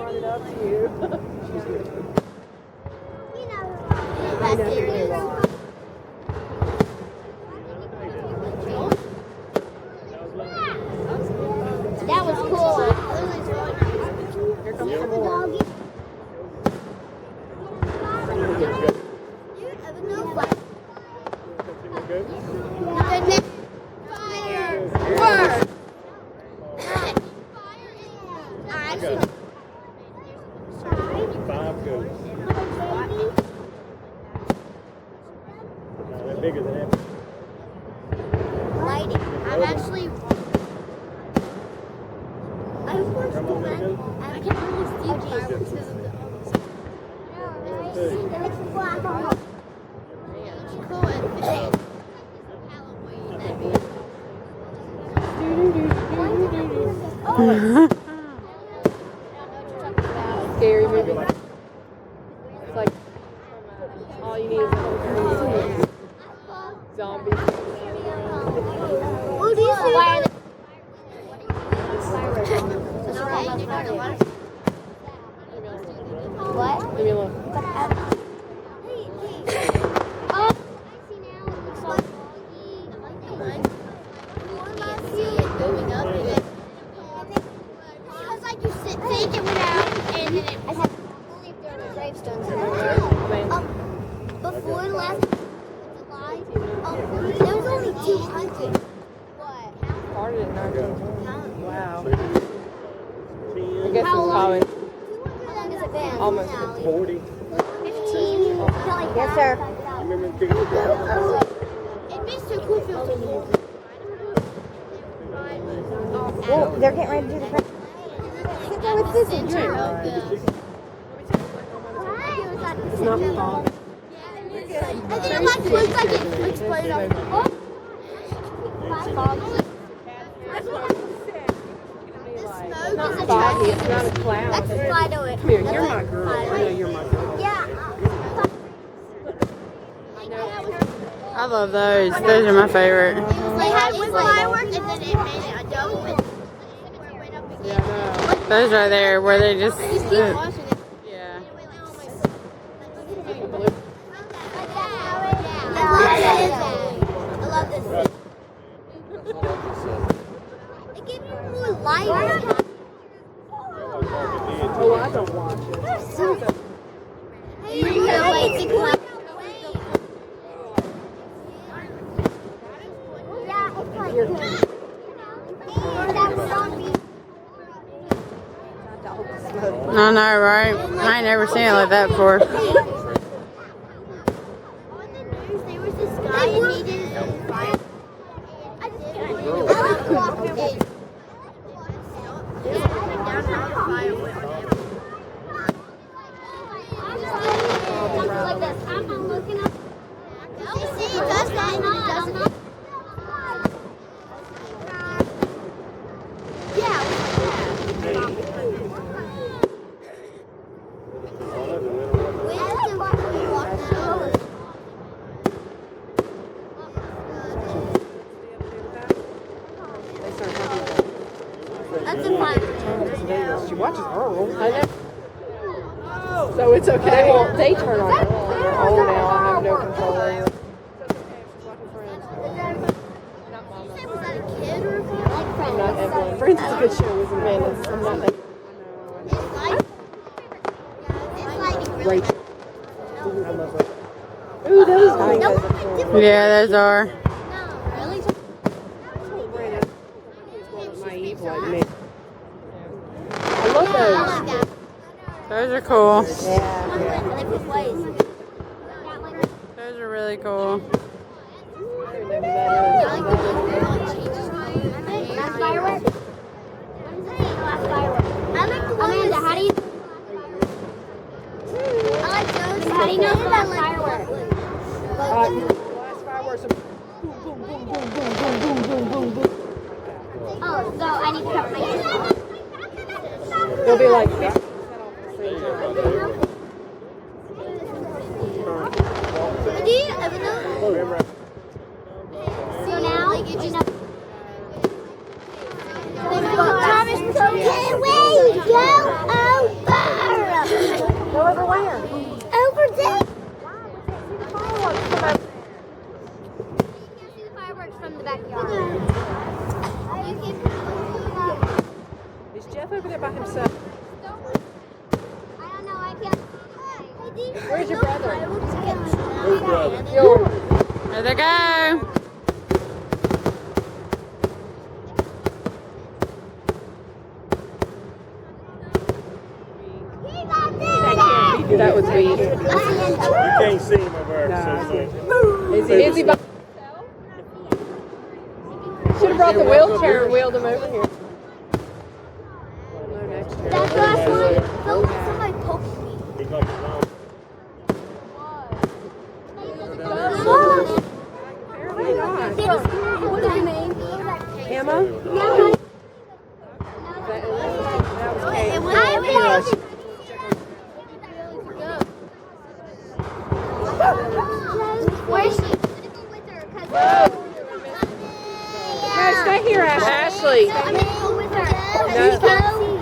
brought it up to you. That was cool. Here comes some more. Bigger than that. Lighting. I'm actually. I can't really see fireworks because of the. It's cool and Halloween. Scary movie. It's like all you need is a zombie. Oh, do you see that? What? Let me look. Before last July, there was only 200. What? Started at 19. Wow. I guess How it's long? probably How long has it been? almost 40. 15. Yes, sir. Remember the big It'd be so cool if it was a whole. Well, they're getting ready to do the press. What's this? It's not fall. I think it might look like it exploded off. It's not foggy. It's not a cloud. That's a spider. Come here. You're my girl. I know you're my girl. Yeah. I love those. Those are my favorite. They had one fireworks and then it made it a double. And where it went up again. Yeah, I know. Those right there where they just. Just keep watching it. Yeah. I love this. It gave me more light. Oh, I don't watch it. You know, like the cloud. Yeah, it's like. I know, right? I ain't never seen it like that before. On the news, there was this guy and he did his own fire. I just can't believe it. Like this. I'm looking up. You see, it does that and it doesn't. Yeah. That's a fun. She watches Earl. I know. So it's okay. Well, they turn on Earl. They're old now. I have no control over it. Was that a kid or a friend? Like I'm not Evelyn. Friends is a good show, isn't it? I'm not that. It's like Rachel. Ooh, those are nice. Yeah, those are. no, really? Naive like me. I love those. Those are cool. They put ways. Those are really cool. Last firework? Last firework. I like the ones. Amanda, how do you? I like those. How do you know about fireworks? Last fireworks are boom, boom, boom, boom, boom, boom, boom, boom, boom. Oh, so I need to cut my hair. They'll be like, Do you ever know? So now, like, you just. Thomas, can't wait! Go over! over there by himself. I don't know. I can't. Where's your brother? Who's brother? Yours. There they go. That was weak. You can't see him over there. Is he by Should have brought the wheelchair and wheeled him over here. That last one, somebody poked me. He's like, What is his name? Emma? Where's she? No, stay here, Ashley.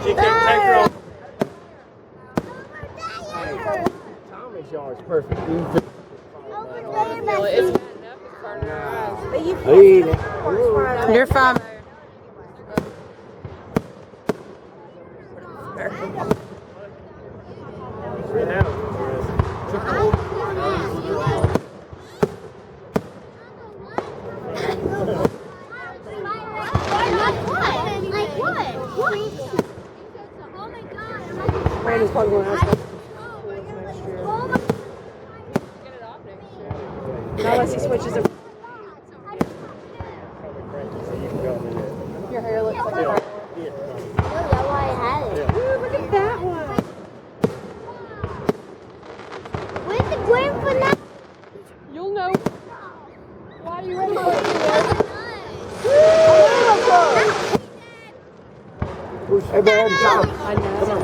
she can't take her off. Tommy's yard's perfect. It's bad enough it's burning our eyes. You're fine. Brandon's probably going to ask us not unless he switches it. Your hair looks like a fire. Ooh, look at that one. You'll know. Why are you ready for it? Hey, man, Tom. I know. Come on.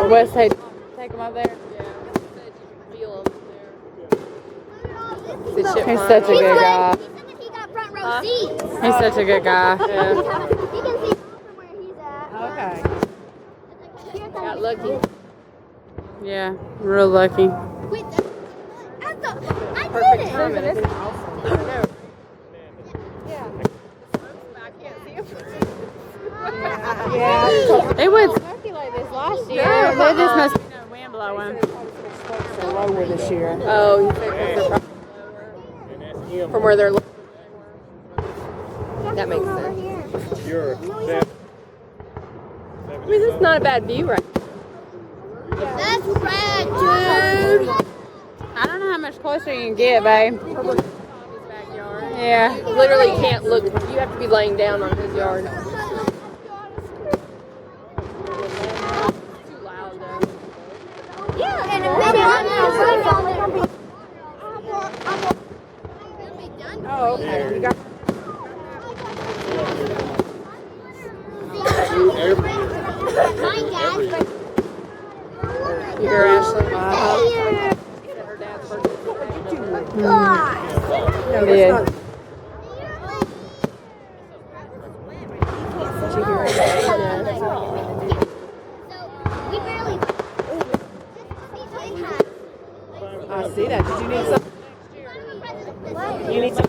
Wesley, take them up there. He's such a good guy. He got front row seats. He's such a good guy. He can see from where he's at. Okay. Got lucky. Yeah, real lucky. Wait, I Perfect did it. timing. Isn't it awesome? I know. Yeah. Yeah. It was smoky like this last year. No, There just must be no wind blowing. So lower this year. Oh, You think they're probably lower from where they're looking. That makes sense. You're I mean, this is not a bad view, right? that's rad, dude. I don't know how much closer you can get, babe. Yeah. You literally can't look. You have to be laying down on his yard. Too loud, though. Yeah, and a Oh, okay. You got. You hear Ashley? Her dad's birthday. God. No, Yeah. it's not. Did you hear her? I see that. Did you need some? You need some?